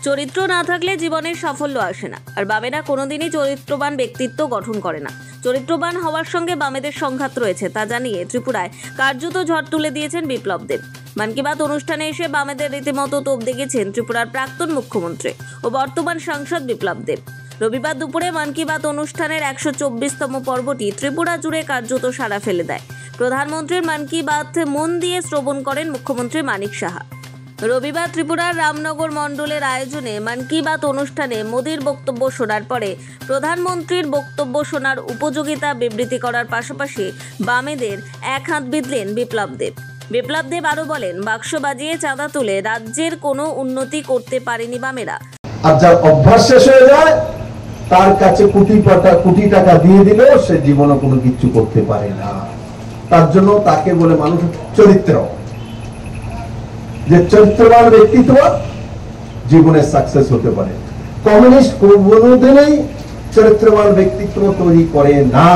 চরিত্র না থাকলে জীবনের সাফল্য আসে না, আর বামেরা কোনোদিনই চরিত্রবান ব্যক্তিত্ব গঠন করে না। চরিত্রবান হওয়ার সঙ্গে বামেদের সংঘাত রয়েছে তা জানিয়ে ত্রিপুরায় কার্যত ঝড় তুলে দিয়েছেন বিপ্লব দেব। মন কি বাত অনুষ্ঠানে এসে বামেদের রীতিমতো তোপ দেখেছেন ত্রিপুরার প্রাক্তন মুখ্যমন্ত্রী ও বর্তমান সাংসদ বিপ্লব দেব। রবিবার দুপুরে মন কি বাত অনুষ্ঠানের 124তম পর্বটি ত্রিপুরা জুড়ে কার্যত সাড়া ফেলে দেয়। প্রধানমন্ত্রীর মন কি বাত মন দিয়ে শ্রবণ করেন মুখ্যমন্ত্রী মানিক সাহা। রবিবার ত্রিপুরার রামনগর মণ্ডলের আয়োজনে মন কি বাত অনুষ্ঠানে মোদির বক্তব্য শোনার পরে প্রধানমন্ত্রীর বক্তব্য শোনার উপযোগিতা বিবৃতি করার পাশাপাশি বামেদের এক হাত বিঁধলেন বিপ্লব দেব। বিপ্লব দেব আরো বলেন, বাক্স বাজিয়ে চাঁদা তুলে রাজ্যের কোনো উন্নতি করতে পারেনি বামেরা। আর যার অভ্যাস শেষ হয়ে যায় তার কাছে কোটি টাকা দিয়ে দিলেও সে জীবনে কোনো কিছু করতে পারে না। তার জন্য তাকে বলে মানুষ চরিত্র, যে চরিত্রবান ব্যক্তিত্ব জীবনে সাকসেস হতে পারে। কমিউনিস্ট কোনোদিনই চরিত্রবান ব্যক্তিত্ব তৈরি করে না।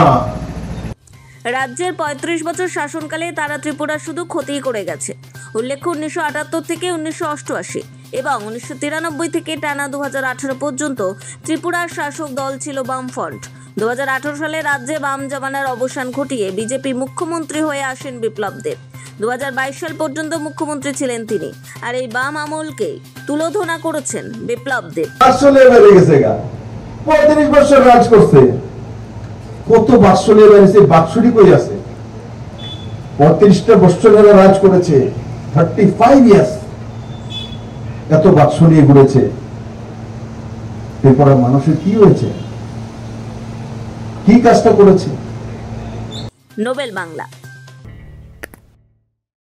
রাজ্যের ৩৫ বছর শাসনকালে তারা ত্রিপুরা শুধু ক্ষতি করে গেছে। উল্লেখ্য, ১৯৭৮ থেকে ১৯৮৮ এবং ১৯৯৩ থেকে টানা ২০১৮ পর্যন্ত ত্রিপুরার শাসক দল ছিল বামফ্রন্ট। ২০১৮ সালে রাজ্যে বাম জমানার অবসান ঘটিয়ে বিজেপি মুখ্যমন্ত্রী হয়ে আসেন বিপ্লব দেব। ২০২২ সাল পর্যন্ত মুখ্যমন্ত্রী ছিলেন তিনি, আর এই বাম আমলকে তুলোধনা করেছেন বিপ্লব দেব। ৩৫ বছর রাজ করছে, কত বাৎসল্য বেড়েছে, বাৎসরি কই আছে। ৩৫টা বছর রাজ করেছে, 35 ইয়ার্স এত বাৎসল্য ঘুরেছে। এরপর মানুষের কি হয়েছে, কি কাজটা করেছে? নোবেল বাংলা।